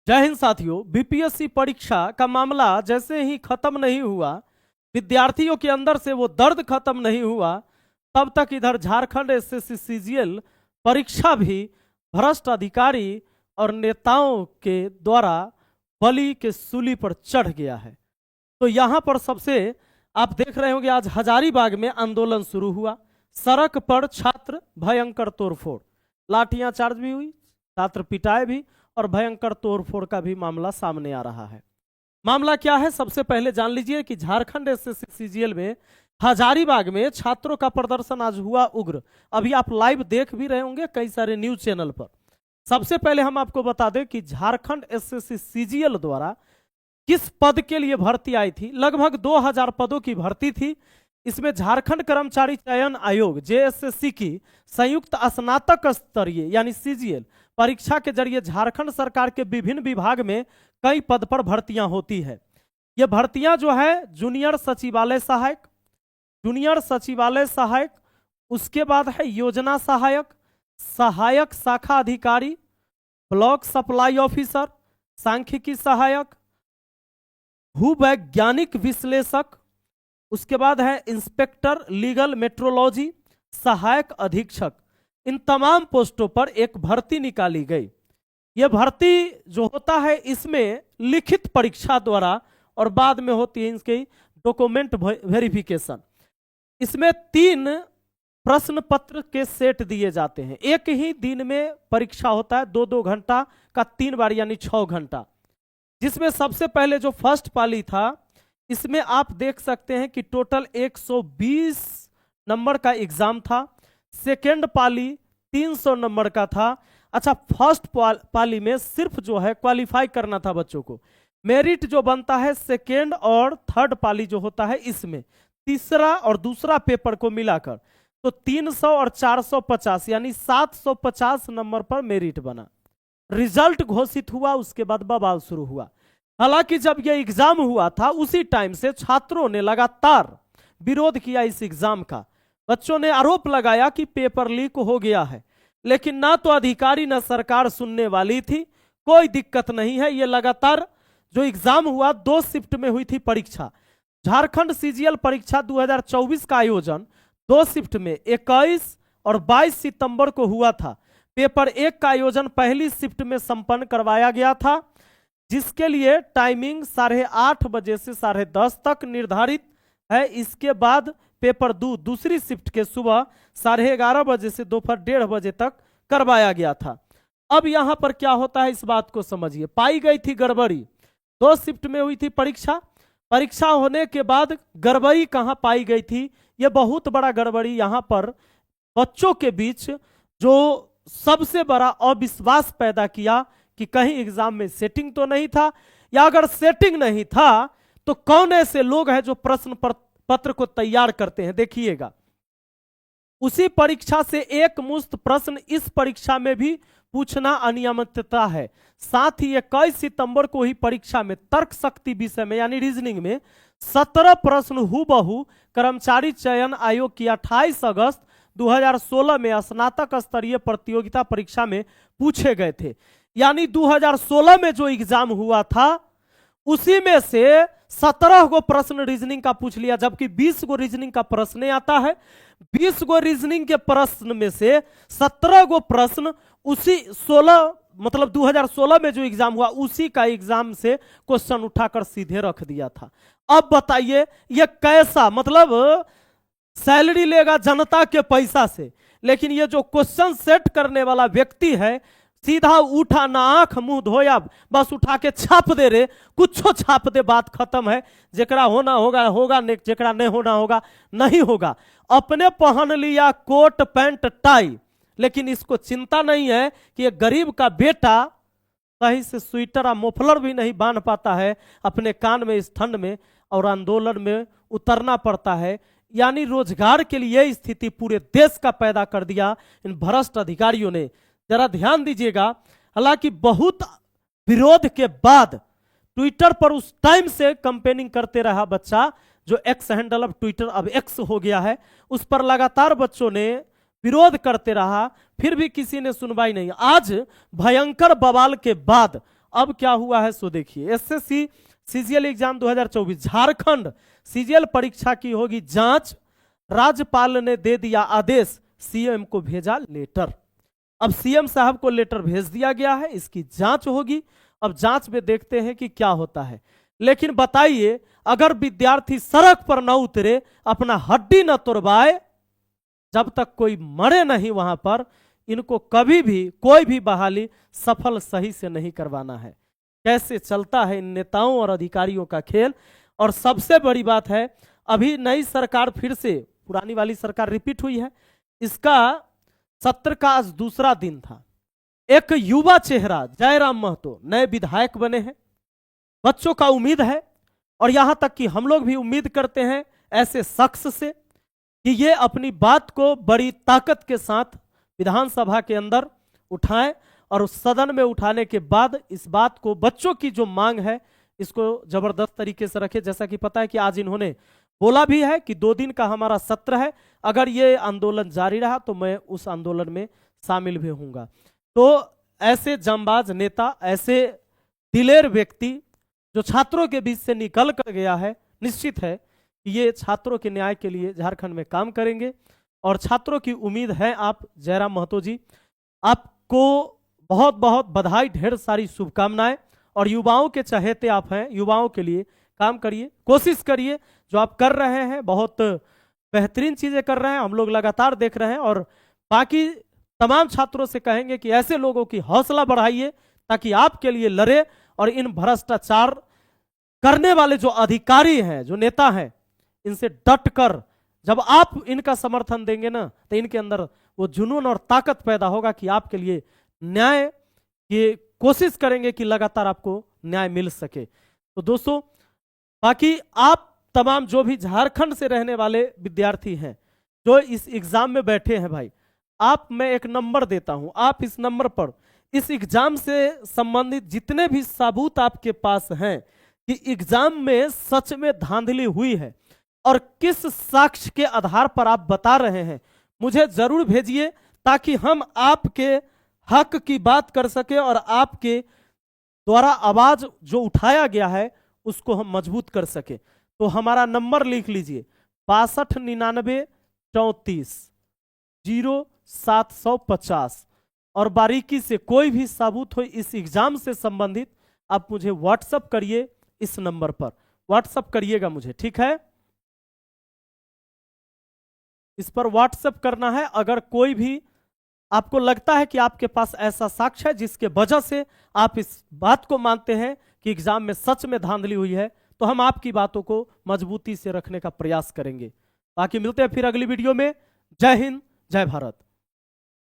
जय हिंद साथियों। बीपीएससी परीक्षा का मामला जैसे ही खत्म नहीं हुआ, विद्यार्थियों के अंदर से वो दर्द खत्म नहीं हुआ, तब तक इधर झारखंड एसएससी सीजीएल परीक्षा भी भ्रष्ट अधिकारी और नेताओं के द्वारा बलि के सूली पर चढ़ गया है। तो यहाँ पर सबसे आप देख रहे होंगे, आज हजारीबाग में आंदोलन शुरू हुआ। सड़क पर छात्र भयंकर तोड़फोड़, लाठियां चार्ज भी हुई, छात्र पिटाए भी और भयंकर तोड़फोड़ का भी मामला सामने आ रहा है। मामला क्या है, सबसे पहले जान लीजिए कि झारखंड एसएससी सीजीएल में हजारीबाग में छात्रों का प्रदर्शन आज हुआ उग्र। अभी आप लाइव देख भी रहे होंगे कई सारे न्यूज चैनल पर। सबसे पहले हम आपको बता दें कि झारखंड एसएससी सीजीएल द्वारा किस पद के लिए भर्ती आई थी। लगभग 2000 पदों की भर्ती थी। इसमें झारखंड कर्मचारी चयन आयोग जेएसएससी की संयुक्त स्नातक स्तरीय यानी सीजीएल परीक्षा के जरिए झारखंड सरकार के विभिन्न विभाग में कई पद पर भर्तियां होती है। ये भर्तियां जो है जूनियर सचिवालय सहायक, उसके बाद है योजना सहायक, सहायक शाखा अधिकारी, ब्लॉक सप्लाई ऑफिसर, सांख्यिकी सहायक, भूवैज्ञानिक विश्लेषक, उसके बाद है इंस्पेक्टर लीगल मेट्रोलॉजी, सहायक अधीक्षक। इन तमाम पोस्टों पर एक भर्ती निकाली गई। यह भर्ती जो होता है इसमें लिखित परीक्षा द्वारा और बाद में होती है इसके डॉक्यूमेंट वेरिफिकेशन। इसमें 3 प्रश्न पत्र के सेट दिए जाते हैं। एक ही दिन में परीक्षा होता है, 2-2 घंटा का 3 बार यानी 6 घंटा। जिसमें सबसे पहले जो फर्स्ट पाली था, इसमें आप देख सकते हैं कि टोटल 120 नंबर का एग्जाम था। सेकेंड पाली 300 नंबर का था। अच्छा, फर्स्ट पाली में सिर्फ जो है क्वालिफाई करना था बच्चों को। मेरिट जो बनता है सेकेंड और थर्ड पाली जो होता है इसमें तीसरा और दूसरा पेपर को मिलाकर तो 300 और 450 यानी 750 नंबर पर मेरिट बना। रिजल्ट घोषित हुआ, उसके बाद बवाल शुरू हुआ। हालांकि जब यह एग्जाम हुआ था उसी टाइम से छात्रों ने लगातार विरोध किया इस एग्जाम का। बच्चों ने आरोप लगाया कि पेपर लीक हो गया है, लेकिन ना तो अधिकारी ना सरकार सुनने वाली थी। कोई दिक्कत नहीं है, ये लगातार जो एग्जाम हुआ 2 शिफ्ट में हुई थी परीक्षा। झारखंड सीजीएल परीक्षा 2024 का आयोजन 2 शिफ्ट में 21 और 22 सितंबर को हुआ था। पेपर 1 का आयोजन पहली शिफ्ट में संपन्न करवाया गया था, जिसके लिए टाइमिंग 8:30 बजे से 10:30 तक निर्धारित है। इसके बाद पेपर 2 दूसरी शिफ्ट के सुबह 11:30 बजे से दोपहर 1:30 बजे तक करवाया गया था। अब यहां पर क्या होता है इस बात को समझिए। पाई गई थी गड़बड़ी, 2 शिफ्ट में हुई थी परीक्षा होने के बाद गड़बड़ी कहां पाई गई थी, यह बहुत बड़ा गड़बड़ी यहां पर बच्चों के बीच जो सबसे बड़ा अविश्वास पैदा किया कि कहीं एग्जाम में सेटिंग तो नहीं था, या अगर सेटिंग नहीं था तो कौन ऐसे लोग हैं जो प्रश्न पत्र को तैयार करते हैं। देखिएगा, उसी परीक्षा से एक मुश्त प्रश्न इस परीक्षा में भी पूछना अनियमितता है। साथ ही 21 सितंबर को ही परीक्षा में तर्क शक्ति विषय में यानी रीजनिंग में 17 प्रश्न हूबहू कर्मचारी चयन आयोग की 28 अगस्त 2016 में स्नातक स्तरीय प्रतियोगिता परीक्षा में पूछे गए थे। यानी 2016 में जो एग्जाम हुआ था उसी में से 17 गो प्रश्न रीजनिंग का पूछ लिया, जबकि 20 गो रीजनिंग का प्रश्न आता है। 20 गो रीजनिंग के प्रश्न में से 17 गो प्रश्न उसी 2016 में जो एग्जाम हुआ उसी का एग्जाम से क्वेश्चन उठाकर सीधे रख दिया था। अब बताइए ये कैसा, मतलब सैलरी लेगा जनता के पैसा से, लेकिन ये जो क्वेश्चन सेट करने वाला व्यक्ति है सीधा उठा, ना आंख मुंह धोया, बस उठा के छाप दे रे, कुछ छाप दे, बात खत्म है। जेकरा होना होगा होगा, जेकरा नहीं होना होगा नहीं होगा। अपने पहन लिया कोट पैंट टाई, लेकिन इसको चिंता नहीं है कि एक गरीब का बेटा सही से स्वेटर और मोफलर भी नहीं बांध पाता है अपने कान में इस ठंड में, और आंदोलन में उतरना पड़ता है। यानी रोजगार के लिए स्थिति पूरे देश का पैदा कर दिया इन भ्रष्ट अधिकारियों ने। जरा ध्यान दीजिएगा। हालांकि बहुत विरोध के बाद ट्विटर पर उस टाइम से कंपेनिंग करते रहा बच्चा, जो एक्स हैंडल अब ट्विटर अब एक्स हो गया है, उस पर लगातार बच्चों ने विरोध करते रहा, फिर भी किसी ने सुनवाई नहीं। आज भयंकर बवाल के बाद अब क्या हुआ है सो देखिए। SSC CGL exam 2024 Jharkhand CGL परीक्षा की होगी जांच, राज्यपाल ने दे दिया आदेश, सीएम को भेजा लेटर। अब सीएम साहब को लेटर भेज दिया गया है, इसकी जांच होगी। अब जांच में देखते हैं कि क्या होता है। लेकिन बताइए, अगर विद्यार्थी सड़क पर न उतरे, अपना हड्डी न तोड़वाए, जब तक कोई मरे नहीं वहां पर, इनको कभी भी कोई भी बहाली सफल सही से नहीं करवाना है। कैसे चलता है इन नेताओं और अधिकारियों का खेल। और सबसे बड़ी बात है, अभी नई सरकार फिर से, पुरानी वाली सरकार रिपीट हुई है, इसका सत्र का आज दूसरा दिन था। एक युवा चेहरा जयराम महतो नए विधायक बने हैं। बच्चों का उम्मीद है, और यहां तक कि हम लोग भी उम्मीद करते हैं ऐसे शख्स से कि ये अपनी बात को बड़ी ताकत के साथ विधानसभा के अंदर उठाएं, और उस सदन में उठाने के बाद इस बात को, बच्चों की जो मांग है, इसको जबरदस्त तरीके से रखे। जैसा कि पता है कि आज इन्होंने बोला भी है कि 2 दिन का हमारा सत्र है, अगर ये आंदोलन जारी रहा तो मैं उस आंदोलन में शामिल भी होऊंगा। तो ऐसे जांबाज नेता, ऐसे दिलेर व्यक्ति जो छात्रों के बीच से निकल कर गया है, निश्चित है कि ये छात्रों के न्याय के लिए झारखंड में काम करेंगे। और छात्रों की उम्मीद है, आप जयराम महतो जी, आपको बहुत बहुत बधाई, ढेर सारी शुभकामनाएं। और युवाओं के चहेते आप हैं, युवाओं के लिए काम करिए, कोशिश करिए। जो आप कर रहे हैं बहुत बेहतरीन चीजें कर रहे हैं, हम लोग लगातार देख रहे हैं। और बाकी तमाम छात्रों से कहेंगे कि ऐसे लोगों की हौसला बढ़ाइए ताकि आपके लिए लड़े, और इन भ्रष्टाचार करने वाले जो अधिकारी हैं, जो नेता हैं, इनसे डटकर जब आप इनका समर्थन देंगे ना, तो इनके अंदर वो जुनून और ताकत पैदा होगा कि आपके लिए न्याय की कोशिश करेंगे कि लगातार आपको न्याय मिल सके। तो दोस्तों, बाकी आप तमाम जो भी झारखंड से रहने वाले विद्यार्थी हैं जो इस एग्जाम में बैठे हैं, भाई आप, मैं एक नंबर देता हूं, आप इस नंबर पर इस एग्जाम से संबंधित जितने भी सबूत आपके पास हैं कि एग्जाम में सच में धांधली हुई है और किस साक्ष्य के आधार पर आप बता रहे हैं, मुझे जरूर भेजिए ताकि हम आपके हक की बात कर सके और आपके द्वारा आवाज जो उठाया गया है उसको हम मजबूत कर सके। तो हमारा नंबर लिख लीजिए 6299340750, और बारीकी से कोई भी सबूत हो इस एग्जाम से संबंधित आप मुझे व्हाट्सएप करिए, इस नंबर पर व्हाट्सएप करिएगा मुझे, ठीक है। इस पर व्हाट्सएप करना है। अगर कोई भी आपको लगता है कि आपके पास ऐसा साक्ष्य है जिसके वजह से आप इस बात को मानते हैं कि एग्जाम में सच में धांधली हुई है, तो हम आपकी बातों को मजबूती से रखने का प्रयास करेंगे। बाकी मिलते हैं फिर अगली वीडियो में। जय हिंद, जय भारत।